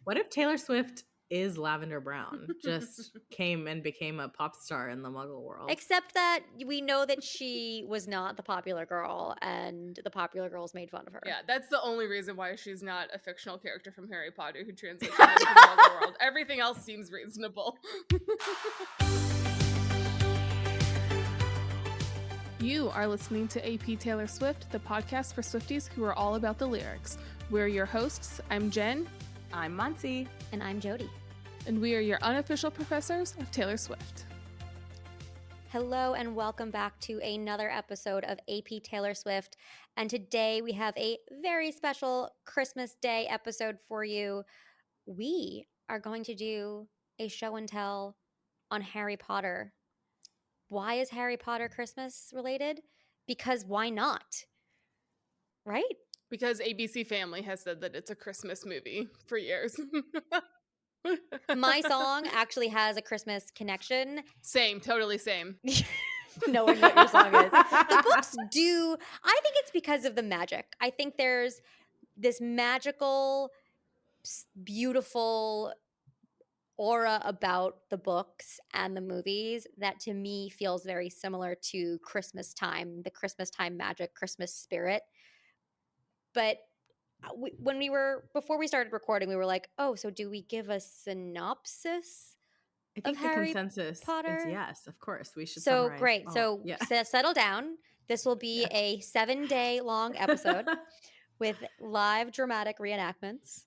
What if Taylor Swift is Lavender Brown? Just came and became a pop star in the Muggle world. Except that we know that she was not the popular girl, and the popular girls made fun of her. Yeah, that's the only reason why she's not a fictional character from Harry Potter who transitioned into the Muggle world. Everything else seems reasonable. You are listening to AP Taylor Swift, the podcast for Swifties who are all about the lyrics. We're your hosts. I'm Jenn. I'm Maansi. And I'm Jodi. And we are your unofficial professors of Taylor Swift. Hello and welcome back to another episode of AP Taylor Swift. And today we have a very special Christmas Day episode for you. We are going to do a show and tell on Harry Potter. Why is Harry Potter Christmas related? Because why not? Right? Because ABC Family has said that it's a Christmas movie for years. My song actually has a Christmas connection. Same, totally same. Knowing what your song is. The books do. I think it's because of the magic. I think there's this magical, beautiful aura about the books and the movies that to me feels very similar to Christmas time, the Christmas time magic, Christmas spirit. But before we started recording, we were like, oh, so do we give a synopsis? I think the Harry consensus Potter? is yes, of course. We should So summarize. great. So settle down. This will be a 7-day long episode with live dramatic reenactments.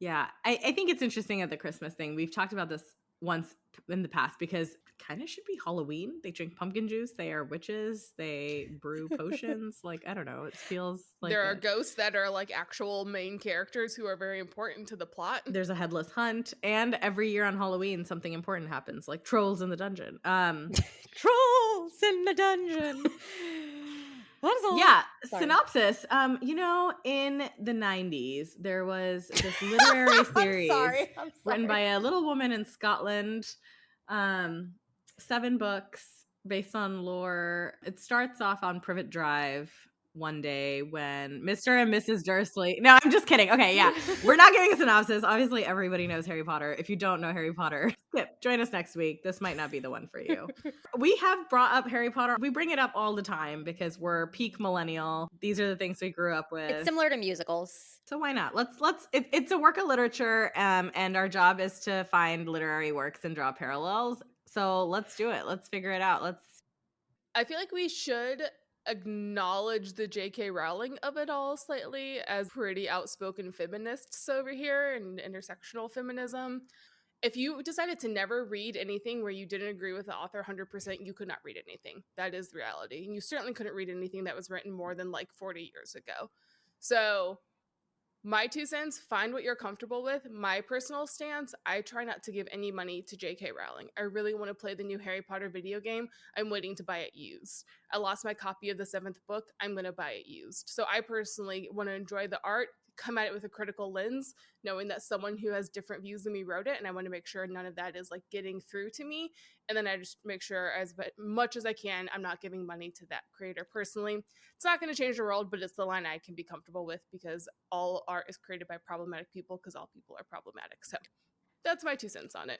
Yeah, I think it's interesting at the Christmas thing. We've talked about this once in the past because it kind of should be Halloween. They drink pumpkin juice. They are witches. They brew potions. Like, I don't know. It feels like there are ghosts that are like actual main characters who are very important to the plot. There's a headless hunt. And every year on Halloween, something important happens, like trolls in the dungeon. Trolls in the dungeon. Synopsis. In the 90s, there was this literary series written by a little woman in Scotland. 7 books based on lore. It starts off on Privet Drive one day when Mr. and Mrs. Dursley. No, I'm just kidding. Okay, yeah. We're not giving a synopsis. Obviously, everybody knows Harry Potter. If you don't know Harry Potter, join us next week. This might not be the one for you. We have brought up Harry Potter. We bring it up all the time because we're peak millennial. These are the things we grew up with. It's similar to musicals. So why not? It's a work of literature, and our job is to find literary works and draw parallels. So let's do it. Let's figure it out. I feel like we should acknowledge the J.K. Rowling of it all slightly as pretty outspoken feminists over here and intersectional feminism. If you decided to never read anything where you didn't agree with the author 100%, you could not read anything. That is the reality. And you certainly couldn't read anything that was written more than like 40 years ago. So my 2 cents, find what you're comfortable with. My personal stance, I try not to give any money to J.K. Rowling. I really want to play the new Harry Potter video game. I'm waiting to buy it used. I lost my copy of the 7th book. I'm going to buy it used. So I personally want to enjoy the art, come at it with a critical lens, knowing that someone who has different views than me wrote it, and I want to make sure none of that is like getting through to me. And then I just make sure as much as I can, I'm not giving money to that creator personally. It's not going to change the world, but it's the line I can be comfortable with because all art is created by problematic people because all people are problematic. So that's my 2 cents on it.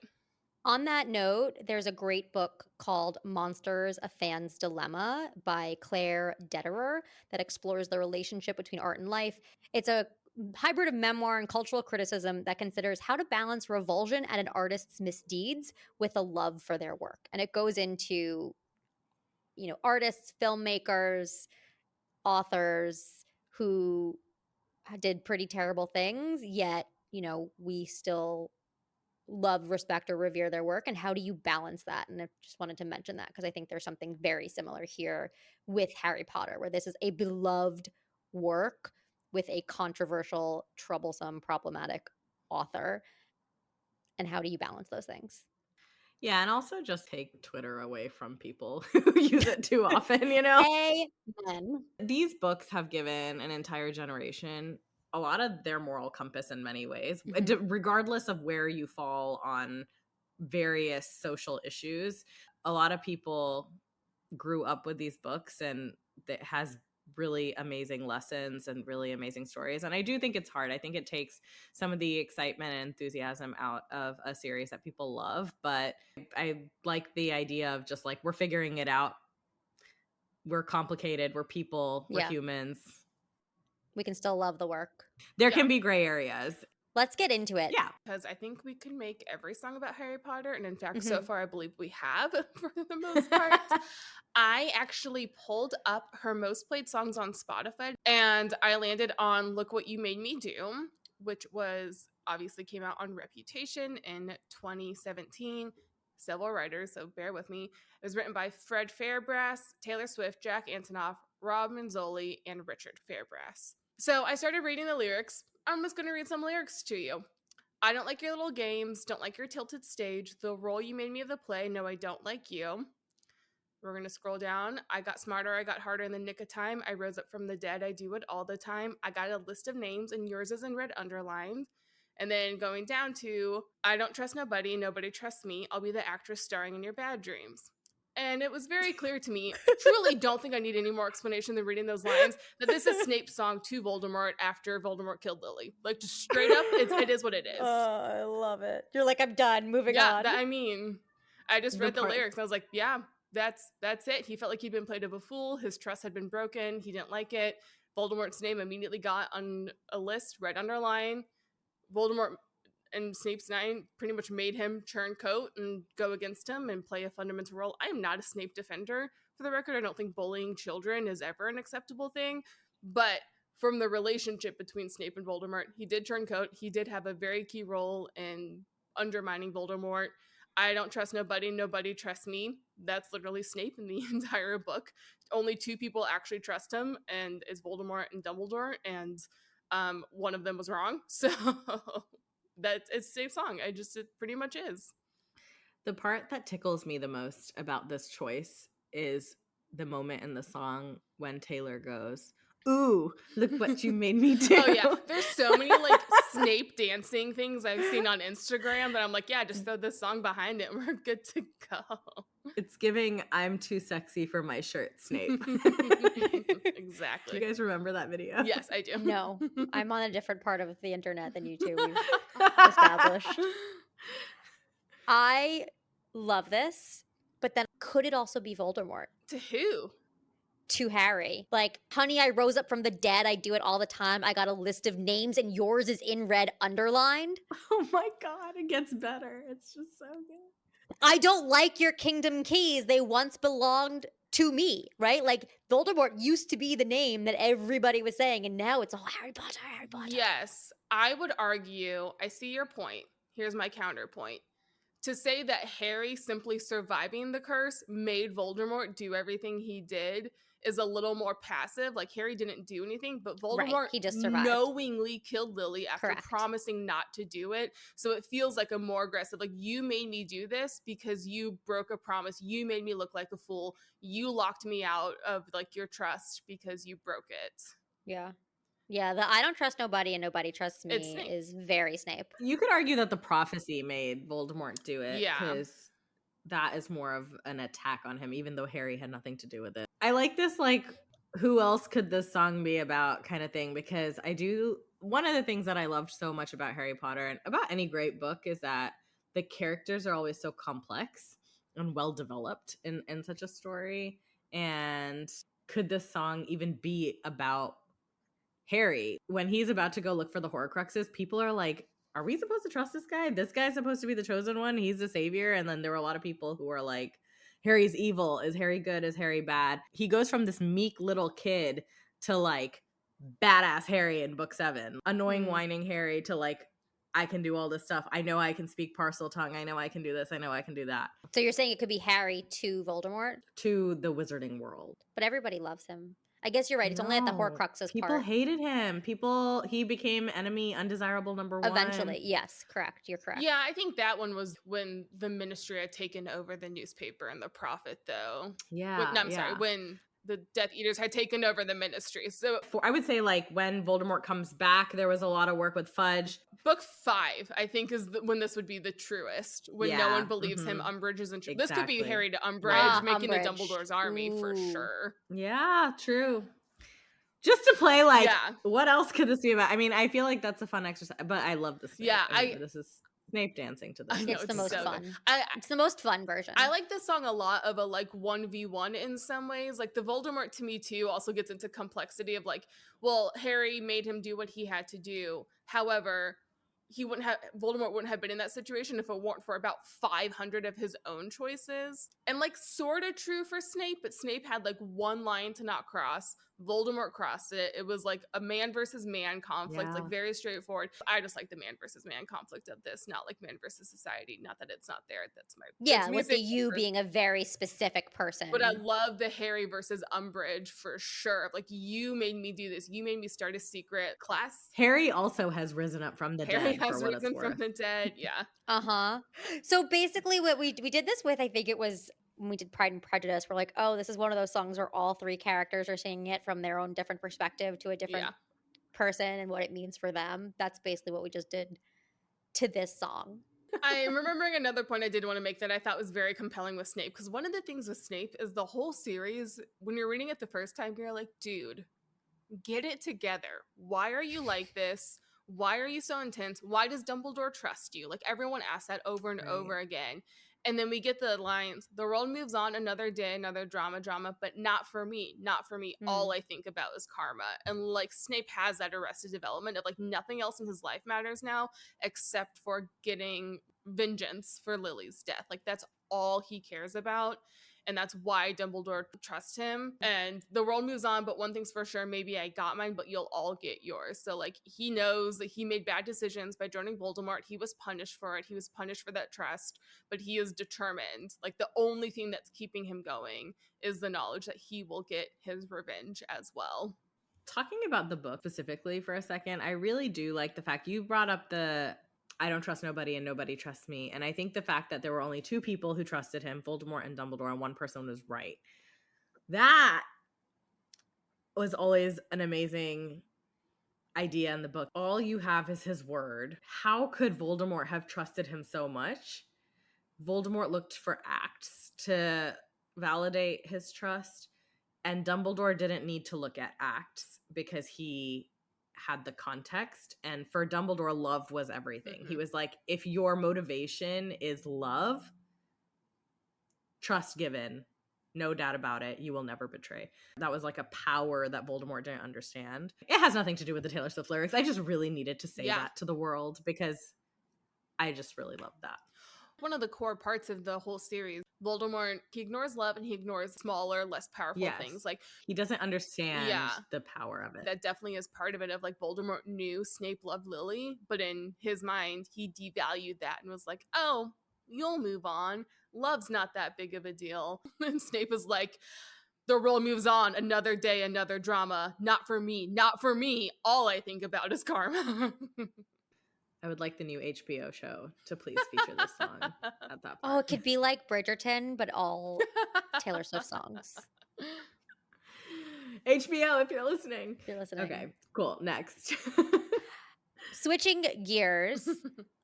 On that note, there's a great book called Monsters, A Fan's Dilemma by Claire Dederer that explores the relationship between art and life. It's a hybrid of memoir and cultural criticism that considers how to balance revulsion at an artist's misdeeds with a love for their work. And it goes into, artists, filmmakers, authors who did pretty terrible things, yet, we still love, respect, or revere their work. And how do you balance that? And I just wanted to mention that because I think there's something very similar here with Harry Potter, where this is a beloved work with a controversial, troublesome, problematic author. And how do you balance those things? Yeah, and also just take Twitter away from people who use it too often, Amen. These books have given an entire generation a lot of their moral compass in many ways, regardless of where you fall on various social issues. A lot of people grew up with these books, and it has really amazing lessons and really amazing stories. And I do think it's hard. I think it takes some of the excitement and enthusiasm out of a series that people love. But I like the idea of just like, we're figuring it out. We're complicated. We're people. We're humans. We can still love the work. There can be gray areas. Let's get into it. Yeah. Because I think we could make every song about Harry Potter. And in fact, so far, I believe we have for the most part. I actually pulled up her most played songs on Spotify and I landed on Look What You Made Me Do, which was obviously came out on Reputation in 2017. Several writers, so bear with me. It was written by Fred Fairbrass, Taylor Swift, Jack Antonoff, Rob Manzoli, and Richard Fairbrass. So I started reading the lyrics. I'm just going to read some lyrics to you. I don't like your little games, don't like your tilted stage, the role you made me of the play, no, I don't like you. We're going to scroll down. I got smarter, I got harder in the nick of time. I rose up from the dead, I do it all the time. I got a list of names and yours is in red underlined. And then going down to, I don't trust nobody, nobody trusts me. I'll be the actress starring in your bad dreams. And it was very clear to me, truly don't think I need any more explanation than reading those lines, that this is Snape's song to Voldemort after Voldemort killed Lily. Like, just straight up, it is what it is. Oh, I love it. You're like, I'm done, moving on. Yeah, I just read the lyrics and I was like, yeah, that's it. He felt like he'd been played of a fool. His trust had been broken. He didn't like it. Voldemort's name immediately got on a list, red underline. Voldemort and Snape's 9 pretty much made him turn coat and go against him and play a fundamental role. I am not a Snape defender. For the record, I don't think bullying children is ever an acceptable thing. But from the relationship between Snape and Voldemort, he did turn coat. He did have a very key role in undermining Voldemort. I don't trust nobody, nobody trusts me. That's literally Snape in the entire book. Only 2 people actually trust him, and it's Voldemort and Dumbledore, and one of them was wrong. So it's Snape's song. It pretty much is. The part that tickles me the most about this choice is the moment in the song when Taylor goes, ooh, look what you made me do. Oh yeah, there's so many like Snape dancing things I've seen on Instagram that I'm like, yeah, just throw this song behind it and we're good to go. It's giving I'm too sexy for my shirt, Snape. Exactly. Do you guys remember that video? Yes, I do. No, I'm on a different part of the internet than you two. We've established. I love this, but then could it also be Voldemort? To who? To Harry. Like, honey, I rose up from the dead. I do it all the time. I got a list of names and yours is in red underlined. Oh my God, it gets better. It's just so good. I don't like your kingdom keys. They once belonged to me, right? Like, Voldemort used to be the name that everybody was saying, and now it's all Harry Potter, Harry Potter. Yes, I would argue, I see your point. Here's my counterpoint. To say that Harry simply surviving the curse made Voldemort do everything he did is a little more passive. Like, Harry didn't do anything, but Voldemort he just survived. knowingly killed Lily after Correct. promising not to do it. So it feels like a more aggressive, like, you made me do this because you broke a promise. You made me look like a fool. You locked me out of, like, your trust because you broke it. Yeah. Yeah, the I don't trust nobody and nobody trusts me It's Snape. is very Snape. You could argue that the prophecy made Voldemort do it. Yeah. Because that is more of an attack on him, even though Harry had nothing to do with it. I like this, like, who else could this song be about kind of thing, because one of the things that I loved so much about Harry Potter and about any great book is that the characters are always so complex and well developed in such a story. And could this song even be about Harry? When he's about to go look for the Horcruxes, people are like, are we supposed to trust this guy? This guy's supposed to be the chosen one. He's the savior. And then there were a lot of people who were like, Harry's evil. Is Harry good? Is Harry bad? He goes from this meek little kid to like badass Harry in book 7. Annoying, whining Harry to like, I can do all this stuff. I know I can speak parcel tongue. I know I can do this. I know I can do that. So you're saying it could be Harry to Voldemort? To the wizarding world. But everybody loves him. I guess you're right. It's only at the No. Horcruxes People part. hated him. He became enemy undesirable number 1. Eventually, yes, correct. You're correct. Yeah, I think that one was when the Ministry had taken over the newspaper and the Prophet, though. Yeah. Sorry, when the Death Eaters had taken over the Ministry. So I would say, like, when Voldemort comes back, there was a lot of work with Fudge. book 5, I think, is when this would be the truest. When no one believes him, Umbridge isn't true. This could be Exactly. Harry to Umbridge, making Umbridge. a Dumbledore's army for Ooh. sure. Yeah, true. Just to play, like, Yeah. what else could this be about? I mean, I feel like that's a fun exercise, but I love the Snape. Yeah, I mean, this is Snape dancing to this. I know, It's the it's most so good. fun. I It's the most fun version. I like this song a lot of a like 1v1 in some ways. Like the Voldemort to me too also gets into complexity of like, well, Harry made him do what he had to do. However, Voldemort wouldn't have been in that situation if it weren't for about 500 of his own choices. And like sort of true for Snape, but Snape had like one line to not cross. Voldemort crossed it. It was like a man versus man conflict, Yeah. like very straightforward. I just like the man versus man conflict of this, not like man versus society. Not that it's not there. That's yeah, with the music you for- being a very specific person. But I love the Harry versus Umbridge for sure. Like you made me do this. You made me start a secret class. Harry also has risen up from the Harry dead, has for what it's risen from worth. the dead. Yeah. Uh-huh. So basically what we did this with, I think it was when we did Pride and Prejudice, we're like, oh, this is one of those songs where all three characters are singing it from their own different perspective to a different Yeah. person and what it means for them. That's basically what we just did to this song. I'm remembering another point I did want to make that I thought was very compelling with Snape. Because one of the things with Snape is the whole series, when you're reading it the first time, you're like, dude, get it together. Why are you like this? Why are you so intense? Why does Dumbledore trust you? Like everyone asks that over and Right. over again. And then we get the lines, the world moves on, another day, another drama, but not for me, not for me. All I think about is karma. And like Snape has that Arrested Development of like nothing else in his life matters now except for getting vengeance for Lily's death. Like that's all he cares about. And that's why Dumbledore trusts him. And the world moves on, but one thing's for sure, maybe I got mine, but you'll all get yours. So like he knows that he made bad decisions by joining Voldemort. He was punished for it. He was punished for that trust, but he is determined. Like the only thing that's keeping him going is the knowledge that he will get his revenge as well. Talking about the book specifically for a second, I really do like the fact you brought up the I don't trust nobody and nobody trusts me. And I think the fact that there were only two people who trusted him, Voldemort and Dumbledore, and one person was right. That was always an amazing idea in the book. All you have is his word. How could Voldemort have trusted him so much? Voldemort looked for acts to validate his trust, and Dumbledore didn't need to look at acts because he had the context. And for Dumbledore, love was everything. He was like, if your motivation is love, trust given, no doubt about it, you will never betray. That was like a power that Voldemort didn't understand. It has nothing to do with the Taylor Swift lyrics. I just really needed to say that to the world because I just really love that. One of the core parts of the whole series, Voldemort, he ignores love and he ignores smaller, less powerful things. Like he doesn't understand the power of it. That definitely is part of it. Of like Voldemort knew Snape loved Lily, but in his mind, he devalued that and was like, "Oh, you'll move on. Love's not that big of a deal." And Snape is like, "The world moves on. Another day, another drama. Not for me. Not for me. All I think about is karma." I would like the new HBO show to please feature this song at that part. Oh, it could be like Bridgerton, but all Taylor Swift songs. HBO, if you're listening. If you're listening. Okay, cool. Next. Switching gears,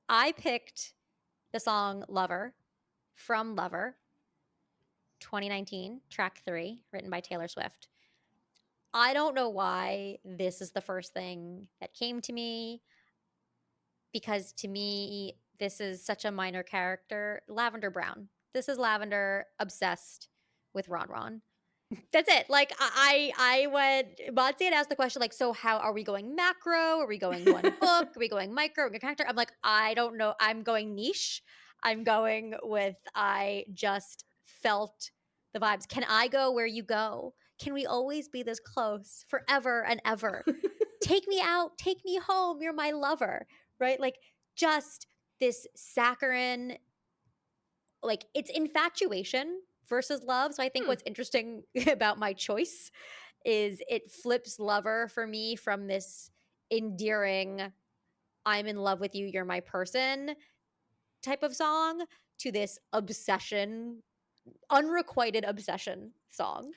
I picked the song Lover from Lover, 2019, track 3, written by Taylor Swift. I don't know why this is the first thing that came to me, because to me, this is such a minor character. Lavender Brown. This is Lavender obsessed with Ron. That's it. Like I went, Maansi had asked the question, like, so how are we going macro? Are we going one book? Are we going micro? Are we going character? I'm like, I don't know. I'm going niche. I'm going with, I just felt the vibes. Can I go where you go? Can we always be this close forever and ever? Take me out. Take me home. You're my lover. Right? Like just this saccharine, like it's infatuation versus love. So I think what's interesting about my choice is it flips Lover for me from this endearing, I'm in love with you, you're my person type of song to this obsession, unrequited obsession song.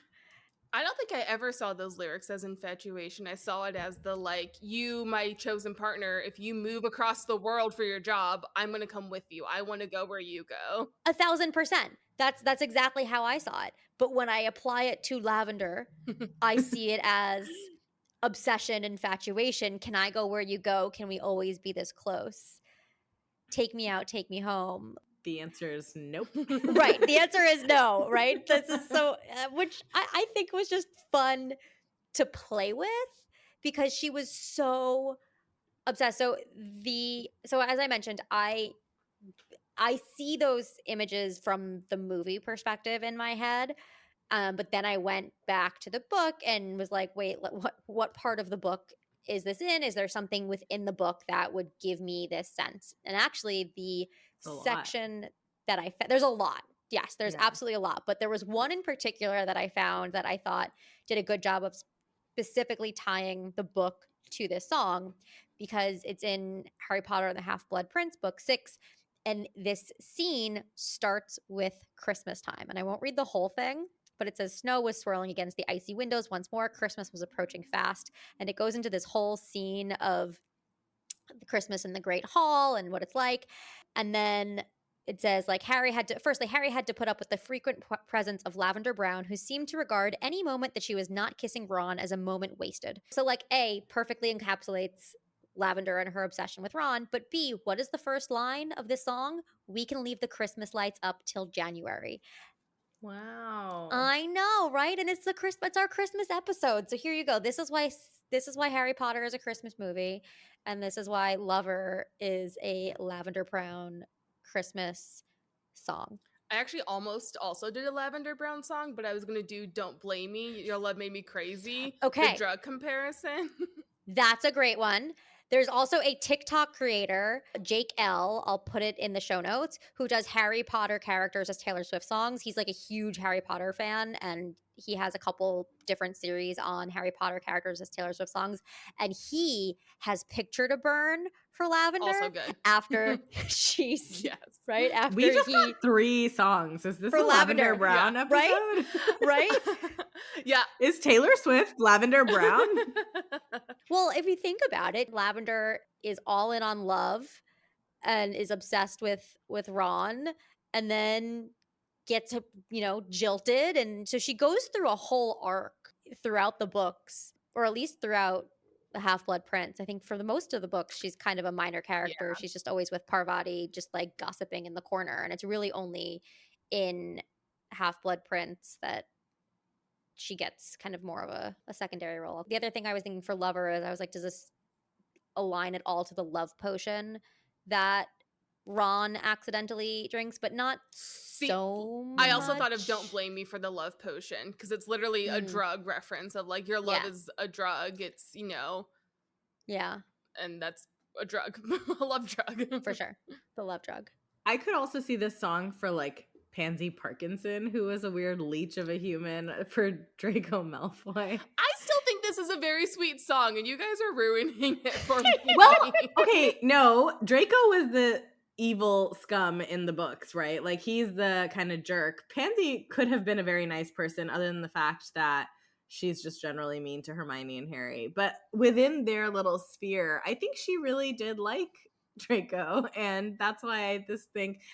I don't think I ever saw those lyrics as infatuation. I saw it as the like, you, my chosen partner, if you move across the world for your job, I'm going to come with you. I want to go where you go. 1,000%. That's exactly how I saw it. But when I apply it to Lavender, I see it as obsession, infatuation. Can I go where you go? Can we always be this close? Take me out, take me home. The answer is nope. Right. The answer is no, right? This is so, which I think was just fun to play with because she was so obsessed. So as I mentioned, I see those images from the movie perspective in my head. But then I went back to the book and was like, wait, what part of the book is this in? Is there something within the book that would give me this sense? And actually, the section that I found, there's a lot. Yes, there's absolutely a lot. But there was one in particular that I found that I thought did a good job of specifically tying the book to this song because it's in Harry Potter and the Half-Blood Prince, book 6. And this scene starts with Christmas time. And I won't read the whole thing, but it says snow was swirling against the icy windows once more. Christmas was approaching fast. And it goes into this whole scene of the Christmas in the Great Hall and what it's like. And then it says, like, Harry had to put up with the frequent presence of Lavender Brown, who seemed to regard any moment that she was not kissing Ron as a moment wasted. So, like, A, perfectly encapsulates Lavender and her obsession with Ron, but B, what is the first line of this song? We can leave the Christmas lights up till January. Wow. I know, right? And it's our Christmas episode. So here you go. This is why Harry Potter is a Christmas movie, and this is why Lover is a Lavender Brown Christmas song. I actually almost also did a Lavender Brown song, but I was gonna do "Don't Blame Me." Your love made me crazy. Okay, the drug comparison. That's a great one. There's also a TikTok creator, Jake L. I'll put it in the show notes, who does Harry Potter characters as Taylor Swift songs. He's like a huge Harry Potter fan, and he has a couple different series on Harry Potter characters as Taylor Swift songs. And he has Picture to Burn for Lavender. Also good. After she's right after we just got 3 songs. Is this for a Lavender Brown episode? Right? Right? Yeah. Is Taylor Swift Lavender Brown? Well, if you think about it, Lavender is all in on love and is obsessed with Ron, and then gets jilted, and so she goes through a whole arc throughout the books, or at least throughout the Half-Blood Prince. I think for the most of the books she's kind of a minor character. Yeah. She's just always with Parvati, just like gossiping in the corner, and it's really only in Half-Blood Prince that she gets kind of more of a secondary role. The other thing I was thinking for Lover is I was like, does this align at all to the love potion that Ron accidentally drinks, but not so much? I also thought of Don't Blame Me for the love potion, because it's literally a drug reference of like, your love is a drug. It's, Yeah. And that's a drug. A love drug. For sure. The love drug. I could also see this song for like Pansy Parkinson, who was a weird leech of a human, for Draco Malfoy. I still think this is a very sweet song, and you guys are ruining it for me. Well, okay, no, Draco was the evil scum in the books, right? Like, he's the kind of jerk. Pansy could have been a very nice person, other than the fact that she's just generally mean to Hermione and Harry. But within their little sphere, I think she really did like Draco, and that's why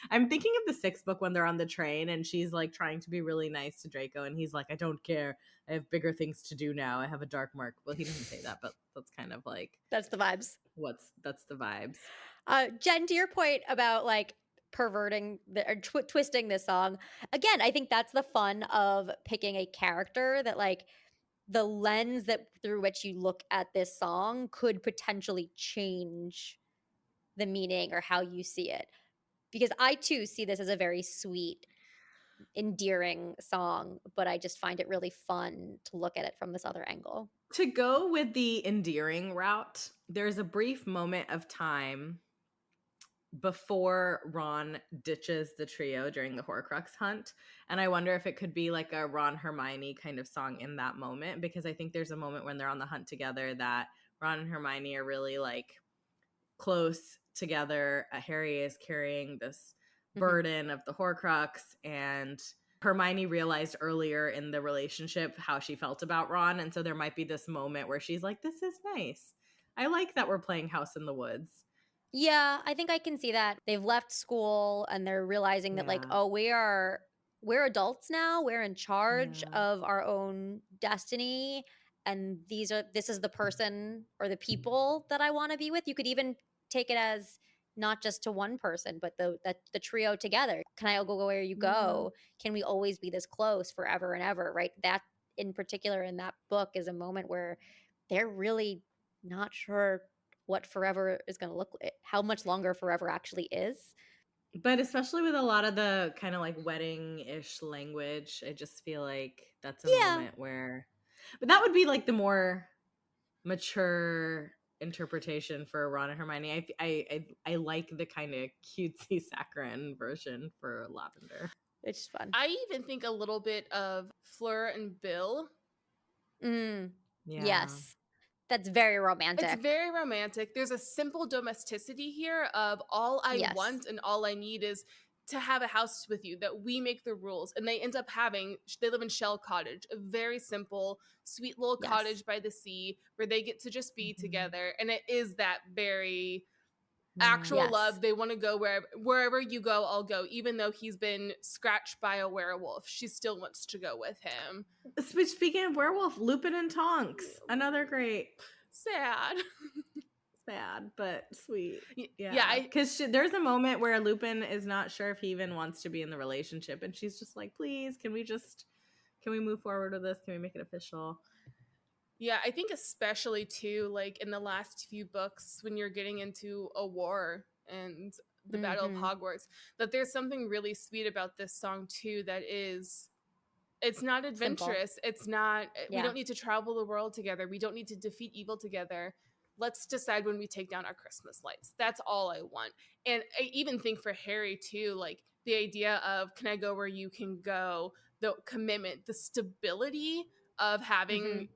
I'm thinking of the 6th book when they're on the train and she's like trying to be really nice to Draco, and he's like, I don't care, I have bigger things to do now, I have a dark mark. Well, he doesn't say that, but that's kind of like, that's the vibes. That's the vibes. Jen, to your point about like perverting or twisting this song, again, I think that's the fun of picking a character that, like, the lens through which you look at this song could potentially change the meaning or how you see it. Because I too see this as a very sweet, endearing song, but I just find it really fun to look at it from this other angle. To go with the endearing route, there's a brief moment of time before Ron ditches the trio during the Horcrux hunt, and I wonder if it could be like a Ron Hermione kind of song in that moment, because I think there's a moment when they're on the hunt together that Ron and Hermione are really like close together. Harry is carrying this burden of the Horcrux, and Hermione realized earlier in the relationship how she felt about Ron, and so there might be this moment where she's like, this is nice, I like that we're playing House in the Woods. Yeah, I think I can see that. They've left school and they're realizing that like, oh, we're adults now, we're in charge of our own destiny, and this is the person or the people that I want to be with. You could even take it as not just to one person, but the trio together. Can I go where you go? Can we always be this close forever and ever, right? That in particular in that book is a moment where they're really not sure what forever is going to look like, how much longer forever actually is. But especially with a lot of the kind of like wedding-ish language, I just feel like that's a moment where, but that would be like the more mature interpretation for Ron and Hermione. I like the kind of cutesy saccharine version for Lavender. It's just fun. I even think a little bit of Fleur and Bill. Yes. That's very romantic. It's very romantic. There's a simple domesticity here of all I want and all I need is to have a house with you, that we make the rules. And they end up they live in Shell Cottage, a very simple, sweet little cottage by the sea where they get to just be together. And it is that very actual love. They want to go wherever you go, I'll go. Even though he's been scratched by a werewolf, she still wants to go with him. Speaking of werewolf, Lupin and Tonks, another great. Sad, but sweet. Yeah, because there's a moment where Lupin is not sure if he even wants to be in the relationship, and she's just like, please, can we move forward with this? Can we make it official? Yeah, I think especially too, like in the last few books when you're getting into a war and the Battle of Hogwarts, that there's something really sweet about this song too that is, it's not adventurous. Simple. It's not, we don't need to travel the world together. We don't need to defeat evil together. Let's decide when we take down our Christmas lights. That's all I want. And I even think for Harry too, like the idea of can I go where you can go, the commitment, the stability of having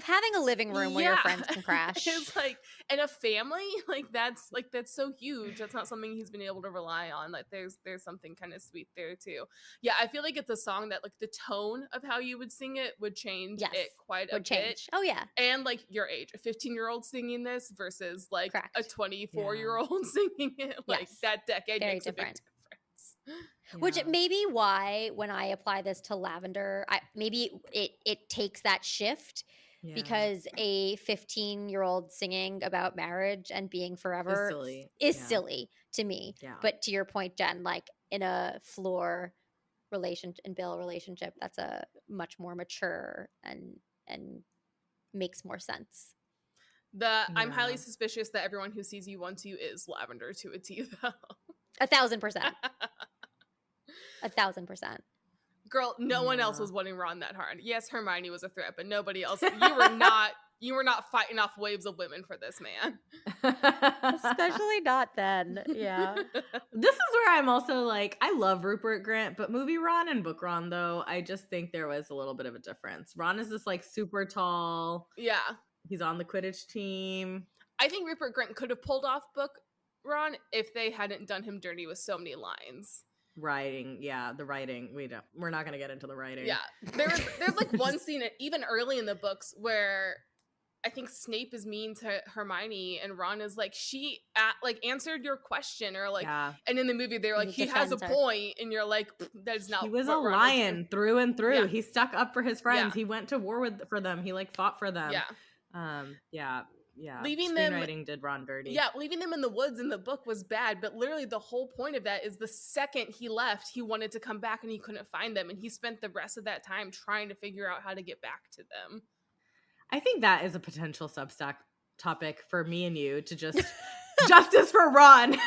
having a living room where your friends can crash. It's like, and a family, that's so huge. That's not something he's been able to rely on. Like there's something kind of sweet there too. Yeah, I feel like it's a song that like the tone of how you would sing it would change it quite a bit. Oh yeah. And like your age, a 15-year-old singing this versus like a 24-year-old singing it, like that decade makes a big difference. Which may be why when I apply this to Lavender, maybe it takes that shift because a 15-year-old singing about marriage and being forever is silly to me. Yeah. But to your point, Jen, like in a Fleur relationship and Bill relationship, that's a much more mature and makes more sense. I'm highly suspicious that everyone who sees you wants you is Lavender to a T though. 1,000%. 1,000%. Girl, no one else was wanting Ron that hard. Yes, Hermione was a threat, but nobody else. You were not fighting off waves of women for this man. Especially not then. Yeah. This is where I'm also like, I love Rupert Grint, but movie Ron and book Ron, though, I just think there was a little bit of a difference. Ron is this like super tall. Yeah. He's on the Quidditch team. I think Rupert Grint could have pulled off book Ron if they hadn't done him dirty with so many lines. Writing, the writing. We're not gonna get into the writing. Yeah, there's like one scene even early in the books where I think Snape is mean to Hermione and Ron is like, she answered your question or like, and in the movie they were like, he has a point, and you're like, that is not. He was a lion through and through. Yeah. He stuck up for his friends. Yeah. He went to war for them. He like fought for them. Yeah. Yeah, leaving screenwriting did Ron dirty. Yeah, leaving them in the woods in the book was bad, but literally the whole point of that is the second he left, he wanted to come back and he couldn't find them, and he spent the rest of that time trying to figure out how to get back to them. I think that is a potential Substack topic for me and you to just justice for Ron.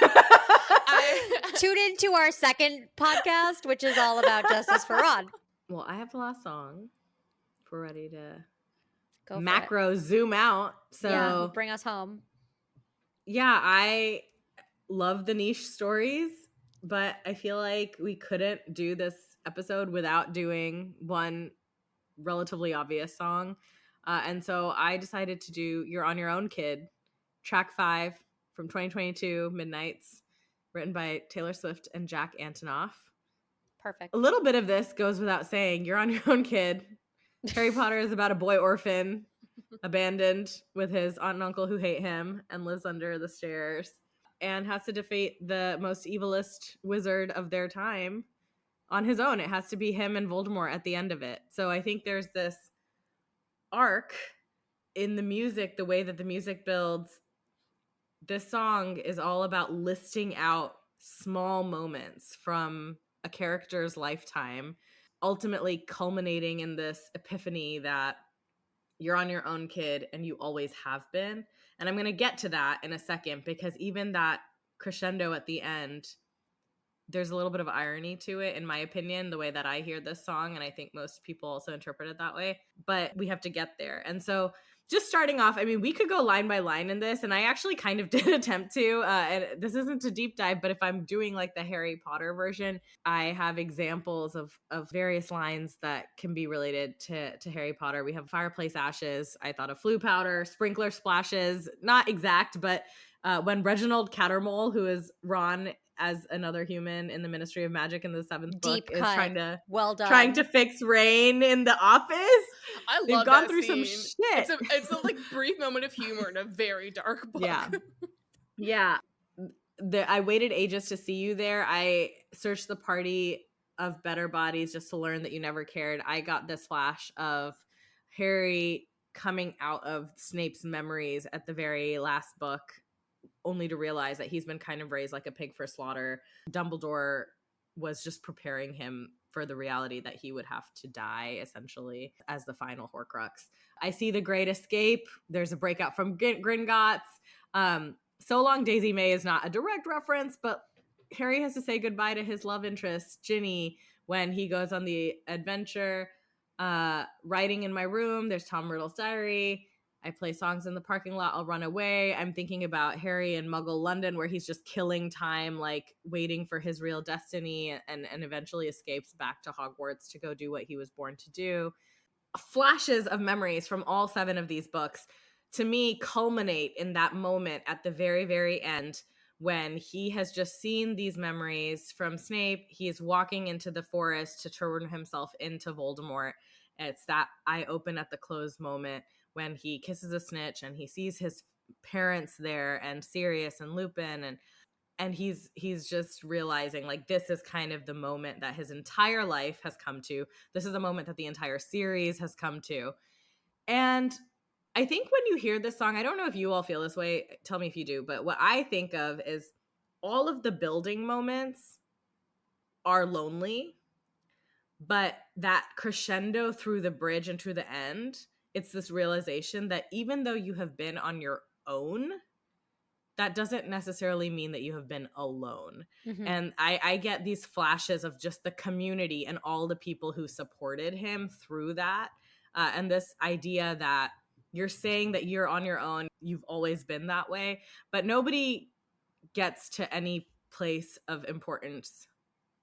Tune into our second podcast, which is all about justice for Ron. Well, I have the last song. If we're ready to go macro zoom out. So bring us home. Yeah, I love the niche stories, but I feel like we couldn't do this episode without doing one relatively obvious song. And so I decided to do You're on Your Own, Kid, track 5 from 2022, Midnights, written by Taylor Swift and Jack Antonoff. Perfect. A little bit of this goes without saying. You're on your own, kid. Harry Potter is about a boy orphan, abandoned with his aunt and uncle who hate him and lives under the stairs and has to defeat the most evilest wizard of their time on his own. It has to be him and Voldermort at the end of it. So I think there's this arc in the music, the way that the music builds, this song is all about listing out small moments from a character's lifetime, ultimately culminating in this epiphany that you're on your own, kid, and you always have been. And I'm going to get to that in a second, because even that crescendo at the end, there's a little bit of irony to it, in my opinion, the way that I hear this song. And I think most people also interpret it that way. But we have to get there. And so just starting off, I mean, we could go line by line in this. And I actually kind of did attempt to. And this isn't a deep dive, but if I'm doing like the Harry Potter version, I have examples of various lines that can be related to Harry Potter. We have fireplace ashes. I thought of flue powder, sprinkler splashes, not exact, but when Reginald Cattermole, who is Ron as another human in the Ministry of Magic in the 7th book, is trying to fix rain in the office. They've love gone through some shit. It's a like brief moment of humor in a very dark book. Yeah. I waited ages to see you there. I searched the party of better bodies just to learn that you never cared. I got this flash of Harry coming out of Snape's memories at the very last book, only to realize that he's been kind of raised like a pig for slaughter. Dumbledore was just preparing him for the reality that he would have to die, essentially, as the final Horcrux. I see the Great Escape. There's a breakout from Gringotts. So Long Daisy May is not a direct reference, but Harry has to say goodbye to his love interest, Ginny, when he goes on the adventure. Writing in my room, there's Tom Riddle's diary. I play songs in the parking lot, I'll run away. I'm thinking about Harry in Muggle London, where he's just killing time, like waiting for his real destiny, and eventually escapes back to Hogwarts to go do what he was born to do. Flashes of memories from all 7 of these books, to me, culminate in that moment at the very, very end, when he has just seen these memories from Snape. He is walking into the forest to turn himself into Voldemort. It's that eye open at the close moment when he kisses a snitch and he sees his parents there, and Sirius and Lupin, and he's just realizing, like, this is kind of the moment that his entire life has come to. This is a moment that the entire series has come to. And I think when you hear this song, I don't know if you all feel this way, tell me if you do, but what I think of is all of the building moments are lonely, but that crescendo through the bridge and to the end, it's this realization that even though you have been on your own, that doesn't necessarily mean that you have been alone. Mm-hmm. And I get these flashes of just the community and all the people who supported him through that. And this idea that you're saying that you're on your own, you've always been that way, but nobody gets to any place of importance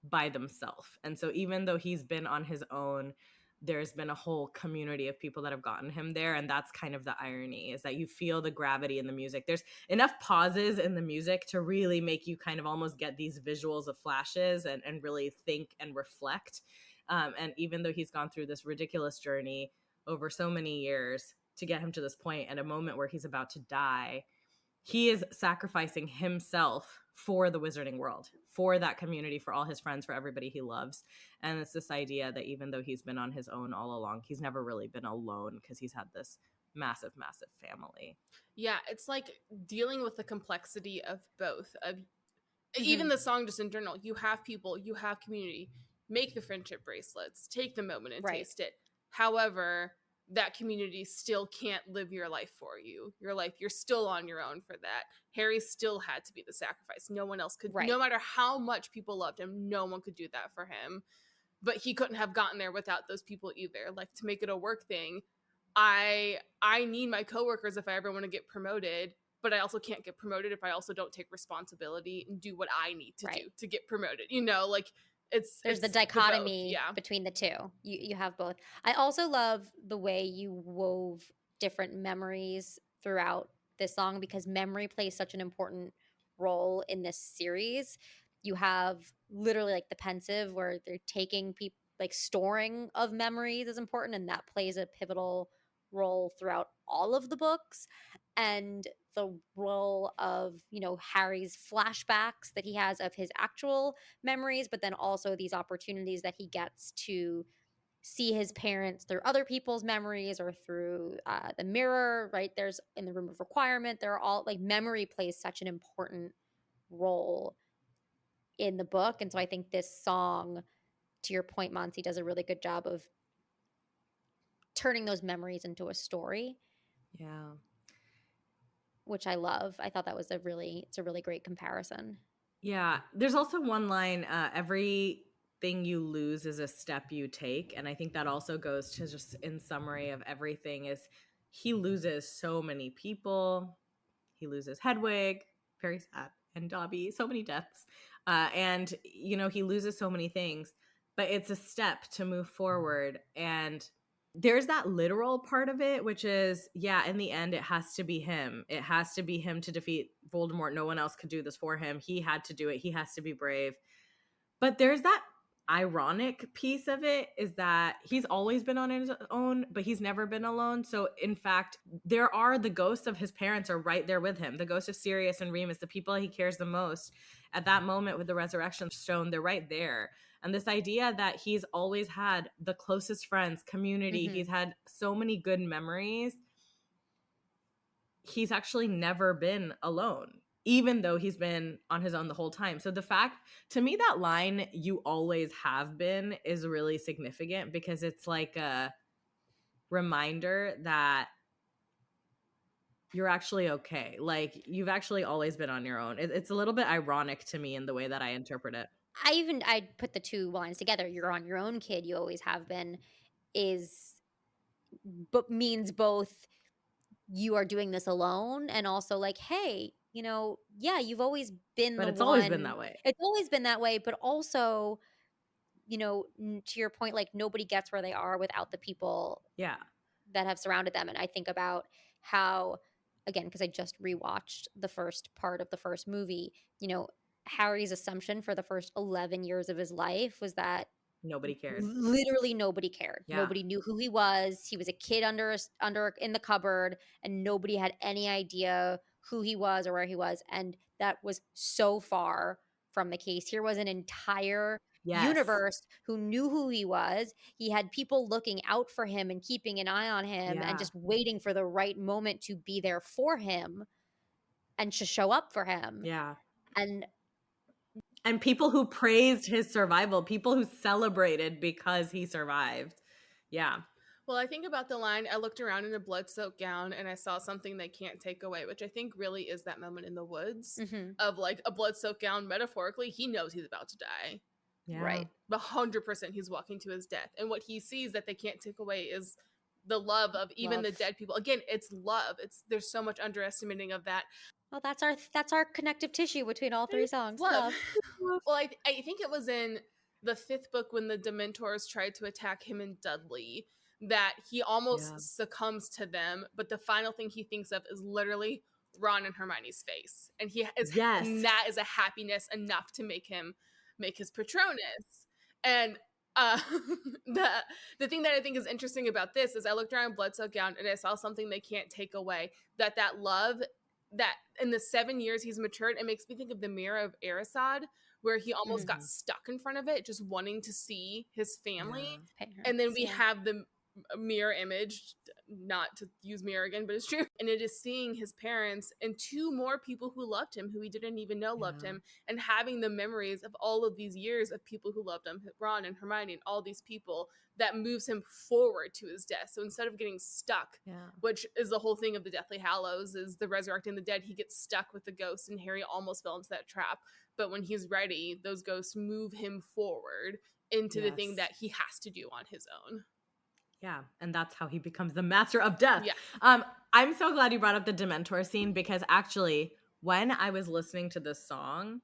by themselves. And so even though he's been on his own, there's been a whole community of people that have gotten him there. And that's kind of the irony, is that you feel the gravity in the music. There's enough pauses in the music to really make you kind of almost get these visuals of flashes and really think and reflect. And even though he's gone through this ridiculous journey over so many years to get him to this point, at a moment where he's about to die, he is sacrificing himself for the wizarding world, for that community, for all his friends, for everybody he loves. And it's this idea that even though he's been on his own all along, he's never really been alone, because he's had this massive, massive family. Yeah, it's like dealing with the complexity of both. Of even the song, just in general, you have people, you have community. Make the friendship bracelets, take the moment and taste it. However, that community still can't live your life for you. Your life, you're still on your own for that. Harry still had to be the sacrifice. No one else could, no matter how much people loved him, no one could do that for him. But he couldn't have gotten there without those people either. Like, to make it a work thing, I need my coworkers if I ever want to get promoted, but I also can't get promoted if I also don't take responsibility and do what I need to do to get promoted. You know, like, there's the dichotomy between the two. You have both. I also love the way you wove different memories throughout this song, because memory plays such an important role in this series. You have literally like the pensive, where they're taking people, like storing of memories is important, and that plays a pivotal role throughout all of the books. And the role of, you know, Harry's flashbacks that he has of his actual memories, but then also these opportunities that he gets to see his parents through other people's memories or through the mirror, right? There's in the room of requirement. There are all like memory plays such an important role in the book. And so I think this song, to your point, Maansi, does a really good job of turning those memories into a story, Yeah. which I love. I thought that was it's a really great comparison. Yeah. There's also one line, everything you lose is a step you take. And I think that also goes to, just in summary of everything, is he loses so many people. He loses Hedwig, very sad, and Dobby, so many deaths. And, he loses so many things, but it's a step to move forward. And there's that literal part of it, which is, in the end, it has to be him. It has to be him to defeat Voldemort. No one else could do this for him. He had to do it. He has to be brave. But there's that ironic piece of it, is that he's always been on his own, but he's never been alone. So in fact, the ghosts of his parents are right there with him. The ghost of Sirius and Remus, the people he cares the most at that moment with the resurrection stone, they're right there. And this idea that he's always had the closest friends, community, he's had so many good memories. He's actually never been alone, even though he's been on his own the whole time. So the fact, to me, that line, "you always have been," is really significant, because it's like a reminder that you're actually okay. Like, you've actually always been on your own. It's a little bit ironic to me in the way that I interpret it. I put the two lines together. You're on your own, kid. You always have been. But means both you are doing this alone, and also like, hey, you've always been But the it's one. always been that way. It's always been that way, but also, to your point, like nobody gets where they are without the people Yeah. that have surrounded them. And I think about how, again, because I just rewatched the first part of the first movie, Harry's assumption for the first 11 years of his life was that Nobody cared. literally nobody cared. Yeah. Nobody knew who he was. He was a kid under in the cupboard, and nobody had any idea who he was or where he was. And that was so far from the case. Here was an entire universe who knew who he was. He had people looking out for him and keeping an eye on him and just waiting for the right moment to be there for him and to show up for him. Yeah. And people who praised his survival, people who celebrated because he survived. Yeah. Well, I think about the line, I looked around in a blood-soaked gown and I saw something they can't take away, which I think really is that moment in the woods of like a blood-soaked gown. Metaphorically, he knows he's about to die. Yeah. Right. 100% he's walking to his death. And what he sees that they can't take away is the love of even the dead people. Again, it's love. There's so much underestimating of that. Well, that's our connective tissue between all three songs. Love. Well, I think it was in the 5th book when the Dementors tried to attack him and Dudley that he almost succumbs to them, but the final thing he thinks of is literally Ron and Hermione's face, and and that is a happiness enough to make his Patronus. And the thing that I think is interesting about this is I looked around Bloodsoaked Gown and I saw something they can't take away, that love that in the 7 years he's matured. It makes me think of the Mirror of Erised, where he almost got stuck in front of it, just wanting to see his family. And then we have the mirror image, not to use mirror again, but it's true. And it is seeing his parents and 2 more people who loved him, who he didn't even know loved him, and having the memories of all of these years of people who loved him, Ron and Hermione and all these people, that moves him forward to his death. So instead of getting stuck, which is the whole thing of the Deathly Hallows, is the resurrecting the dead, he gets stuck with the ghosts, and Harry almost fell into that trap. But when he's ready, those ghosts move him forward into the thing that he has to do on his own. Yeah, and that's how he becomes the master of death. Yeah. I'm so glad you brought up the Dementor scene, because actually, when I was listening to this song,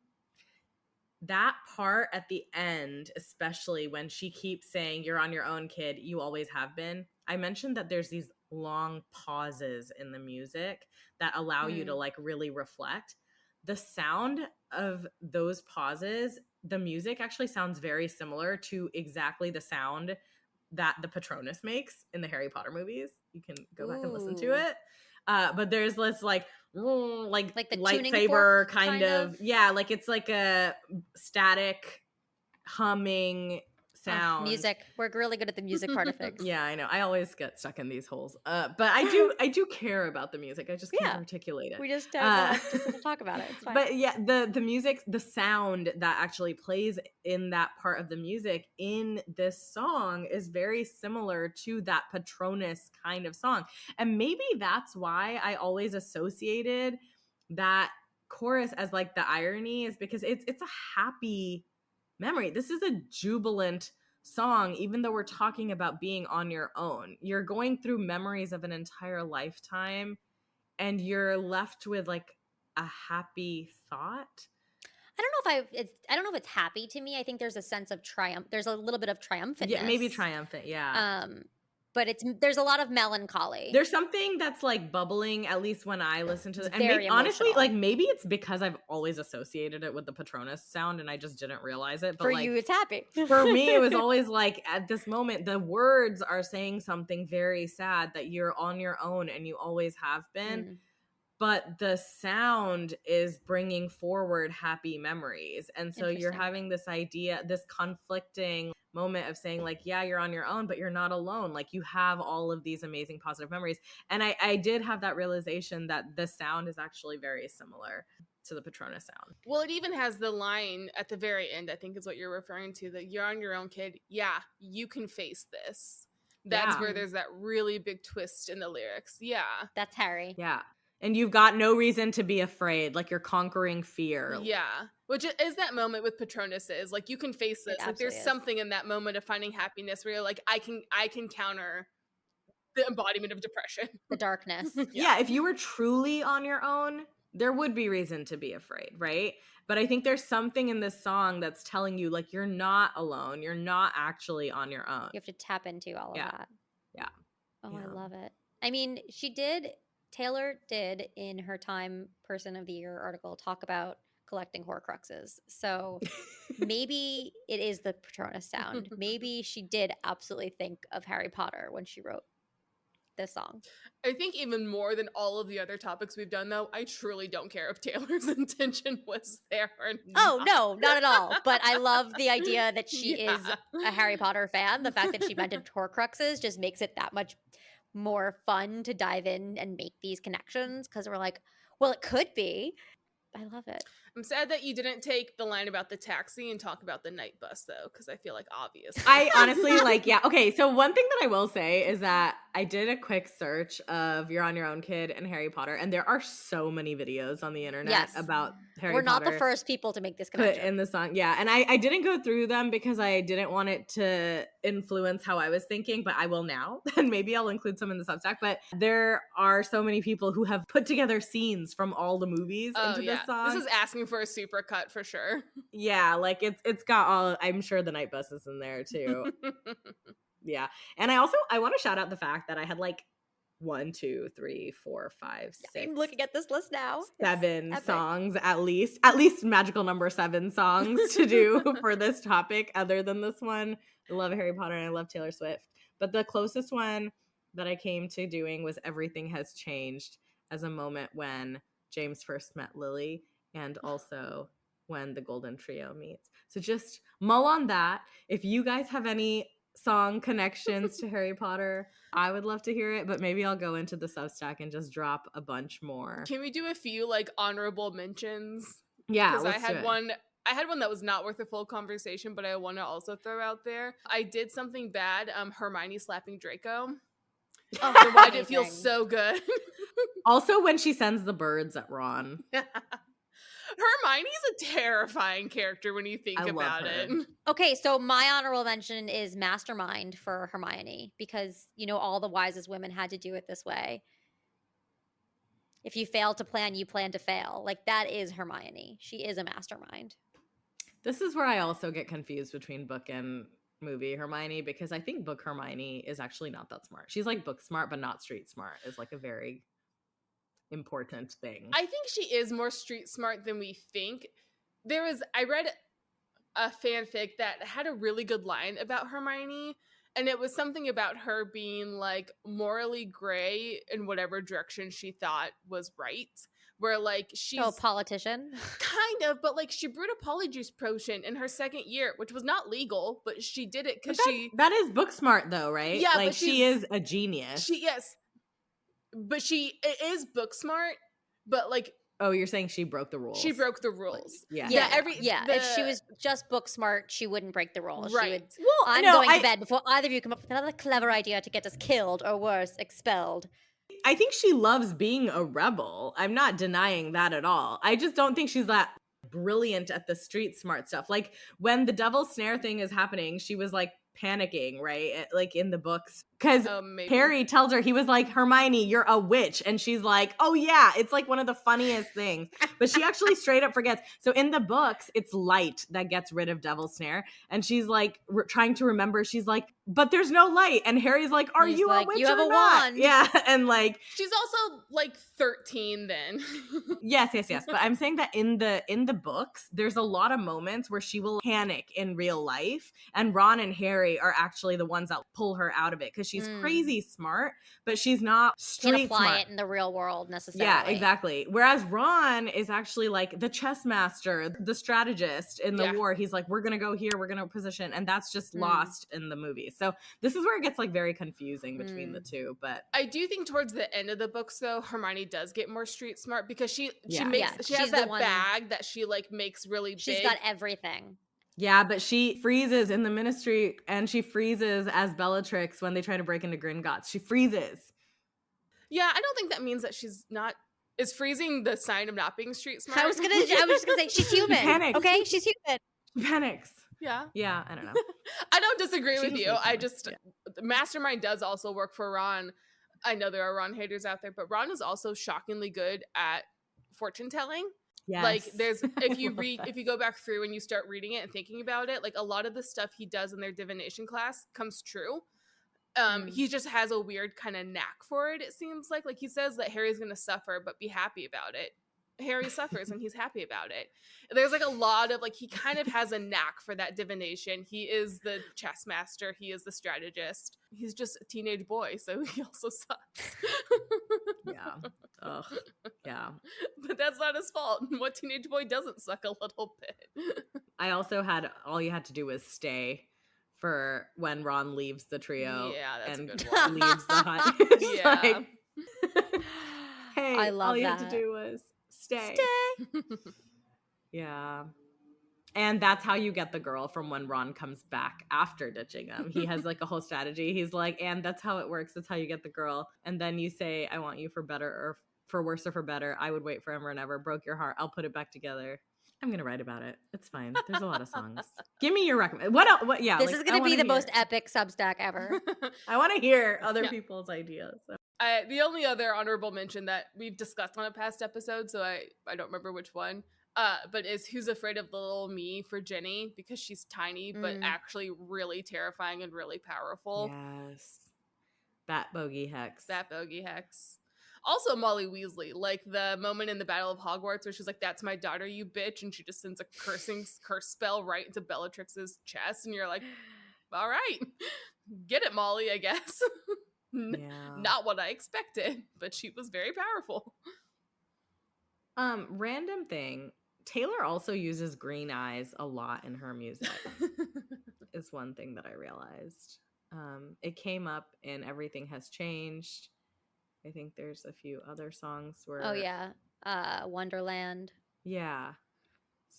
that part at the end, especially when she keeps saying, "You're on your own, kid, you always have been," I mentioned that there's these long pauses in the music that allow you to like really reflect. The sound of those pauses, the music actually sounds very similar to exactly the sound that the Patronus makes in the Harry Potter movies. You can go back and listen to it. But there's this like the lightsaber kind of. Yeah, like it's like a static humming sound. Music. We're really good at the music part of things. Yeah, I know. I always get stuck in these holes. But I do care about the music. I just can't articulate it. We just don't talk about it. It's fine. But yeah, the music, the sound that actually plays in that part of the music in this song is very similar to that Patronus kind of song. And maybe that's why I always associated that chorus as like the irony, is because it's a happy memory. This is a jubilant song, even though we're talking about being on your own. You're going through memories of an entire lifetime and you're left with like a happy thought. I don't know if it's happy to me. I think there's a sense of triumph. There's a little bit of triumphantness. Yeah, maybe triumphant, yeah. But there's a lot of melancholy. There's something that's like bubbling, at least when I listen to it. And very honestly, emotional. like maybe it's because I've always associated it with the Patronus sound and I just didn't realize it. But For like, you, it's happy. For me, it was always like at this moment, the words are saying something very sad, that you're on your own and you always have been. But the sound is bringing forward happy memories. And so you're having this idea, this conflicting moment of saying like, yeah, you're on your own, but you're not alone. Like you have all of these amazing positive memories. And I did have that realization that the sound is actually very similar to the Patronus sound. Well, it even has the line at the very end, I think is what you're referring to, that you're on your own, kid. Yeah, you can face this. That's where there's that really big twist in the lyrics. Yeah. That's Harry. Yeah. And you've got no reason to be afraid. Like you're conquering fear. Yeah. Which is that moment with Patronus is like, you can face this. Like there's something in that moment of finding happiness where you're like, I can counter the embodiment of depression. The darkness. Yeah. If you were truly on your own, there would be reason to be afraid, right? But I think there's something in this song that's telling you like, you're not alone. You're not actually on your own. You have to tap into all of that. Yeah. Oh, yeah. I love it. I mean, Taylor did in her Time Person of the Year article talk about collecting Horcruxes. So maybe it is the Patronus sound. Maybe she did absolutely think of Harry Potter when she wrote this song. I think even more than all of the other topics we've done, though, I truly don't care if Taylor's intention was there or not. Oh, no, not at all. But I love the idea that she is a Harry Potter fan. The fact that she mentioned Horcruxes just makes it that much more fun to dive in and make these connections, because we're like, well, it could be. I love it. I'm sad that you didn't take the line about the taxi and talk about the night bus, though, because I feel like obviously. I honestly okay, so one thing that I will say is that I did a quick search of You're on Your Own, Kid and Harry Potter, and there are so many videos on the internet about Harry Potter. We're not the first people to make this connection. Put in the song, yeah. And I didn't go through them because I didn't want it to influence how I was thinking, but I will now. And maybe I'll include some in the Substack. But there are so many people who have put together scenes from all the movies into this song. This is asking for a super cut for sure. Yeah, like it's got all, I'm sure the night bus is in there too. Yeah. And I want to shout out the fact that I had like 1, 2, 3, 4, 5, 6. I'm looking at this list now. 7 songs at least magical number 7 songs to do for this topic other than this one. I love Harry Potter and I love Taylor Swift. But the closest one that I came to doing was Everything Has Changed, as a moment when James first met Lily and also when the Golden Trio meets. So just mull on that. If you guys have any song connections to Harry Potter, I would love to hear it, but maybe I'll go into the Substack and just drop a bunch more. Can we do a few like honorable mentions? Yeah, because I had one that was not worth a full conversation, but I want to also throw out there. I did something bad. Hermione slapping Draco. Oh, why did it feel so good? Also, when she sends the birds at Ron. Hermione's a terrifying character when you think about it. Okay, so my honorable mention is Mastermind for Hermione, because, all the wisest women had to do it this way. If you fail to plan, you plan to fail. Like, that is Hermione. She is a mastermind. This is where I also get confused between book and movie Hermione, because I think book Hermione is actually not that smart. She's like book smart, but not street smart, is like a very important thing. I think she is more street smart than we think. I read a fanfic that had a really good line about Hermione, and it was something about her being like morally gray in whatever direction she thought was right, where like she's politician. kind of, but like she brewed a polyjuice potion in her second year, which was not legal, but she did it because that is book smart though, right? Yeah, like but she is a genius. But she is book smart, but like, oh, you're saying she broke the rules. She broke the rules. Like, If she was just book smart, she wouldn't break the rules. Right. She would, I'm going to bed before either of you come up with another clever idea to get us killed or worse, expelled. I think she loves being a rebel. I'm not denying that at all. I just don't think she's that brilliant at the street smart stuff. Like when the devil's snare thing is happening, she was like panicking, right? Like in the books. Because Harry tells her, he was like, Hermione, you're a witch. And she's like, oh yeah, it's like one of the funniest things. But she actually straight up forgets. So in the books, it's light that gets rid of devil's snare. And she's like trying to remember. She's like, but there's no light. And Harry's like, are you a witch? You have a not? wand. Yeah. And like, she's also like 13 then. yes. But I'm saying that in the books, there's a lot of moments where she will panic in real life. And Ron and Harry are actually the ones that pull her out of it because she's crazy smart, but she's not street Can't apply smart. It in the real world necessarily. Yeah, exactly. Whereas Ron is actually like the chess master, the strategist in the war. He's like, we're going to go here, we're going to position. And that's just lost in the movie. So this is where it gets like very confusing between the two. But I do think towards the end of the books though, Hermione does get more street smart because she has that bag that she like makes really big. She's got everything. Yeah, but she freezes in the Ministry, and she freezes as Bellatrix when they try to break into Gringotts. She freezes. Yeah, I don't think that means that she's not. Is freezing the sign of not being street smart? I was just gonna say she's human. She panics. Okay, she's human. She panics. Yeah. Yeah, I don't know. I don't disagree with you. I just Mastermind does also work for Ron. I know there are Ron haters out there, but Ron is also shockingly good at fortune telling. Yes. Like there's if you go back through and you start reading it and thinking about it, like a lot of the stuff he does in their divination class comes true. He just has a weird kind of knack for it seems like he says that Harry's gonna suffer but be happy about it. Harry suffers and he's happy about it. There's like a lot of he kind of has a knack for that divination. He is the chess master, he is the strategist. He's just a teenage boy, so he also sucks. Yeah. Ugh. Yeah. But that's not his fault. What teenage boy doesn't suck a little bit? I also had all you had to do was stay for when Ron leaves the trio. Yeah, that's and a good one. leaves the hut. Yeah. Hey, I love all you that. had to do was stay. Yeah. And that's how you get the girl from when Ron comes back after ditching him. He has like a whole strategy. He's like, and that's how it works. That's how you get the girl. And then you say, I want you for better or for worse or for better. I would wait forever and ever. Broke your heart. I'll put it back together. I'm going to write about it. It's fine. There's a lot of songs. Give me your recommend. What else? What? Yeah. This is going to be the most epic Substack ever. I want to hear other people's ideas. So. The only other honorable mention that we've discussed on a past episode, so I don't remember which one, but is Who's Afraid of the Little Me for Jenny, because she's tiny, but actually really terrifying and really powerful. Yes. Bat Bogey Hex. Also Molly Weasley, like the moment in the Battle of Hogwarts where she's like, that's my daughter, you bitch, and she just sends a curse spell right into Bellatrix's chest, and you're like, all right, get it, Molly, I guess. Not what I expected, but she was very powerful. Random thing, Taylor also uses green eyes a lot in her music. Is one thing that I realized. It came up in Everything Has Changed. I think there's a few other songs where Wonderland. Yeah.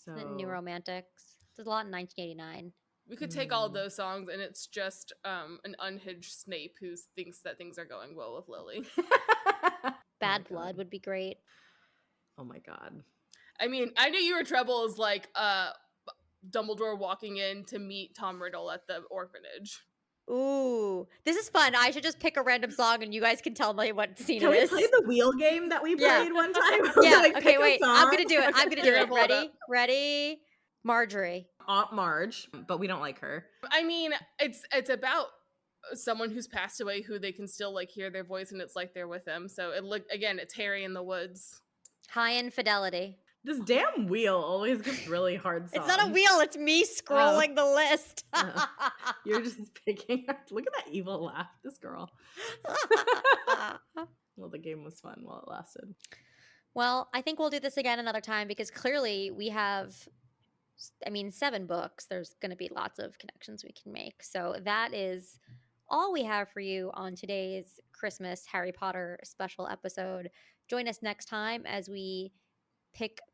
So New Romantics. There's a lot in 1989. We could take all of those songs and it's just an unhinged Snape who thinks that things are going well with Lily. Bad Blood would be great. Oh my god. I mean, I Knew You Were Trouble is like Dumbledore walking in to meet Tom Riddle at the orphanage. Ooh, this is fun. I should just pick a random song and you guys can tell me what scene Can it is. Can we play the wheel game that we played one time? Yeah, like, okay, wait. I'm going to do it. Ready? Marjorie. Aunt Marge, but we don't like her. I mean, it's about someone who's passed away who they can still like hear their voice and it's like they're with them. So it's Harry in the Woods. High Infidelity. This damn wheel always gets really hard songs. It's not a wheel, it's me scrolling the list. You're just picking. Look at that evil laugh, this girl. Well, the game was fun while it lasted. Well, I think we'll do this again another time because clearly we have, 7 books. There's going to be lots of connections we can make. So that is all we have for you on today's Christmas Harry Potter special episode. Join us next time as we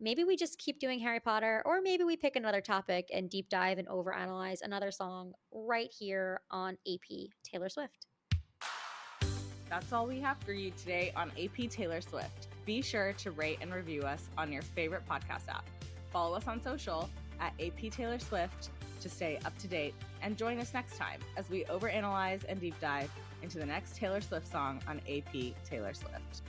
maybe we just keep doing Harry Potter, or maybe we pick another topic and deep dive and overanalyze another song right here on AP Taylor Swift. That's all we have for you today on AP Taylor Swift. Be sure to rate and review us on your favorite podcast app. Follow us on social at AP Taylor Swift to stay up to date, and join us next time as we overanalyze and deep dive into the next Taylor Swift song on AP Taylor Swift.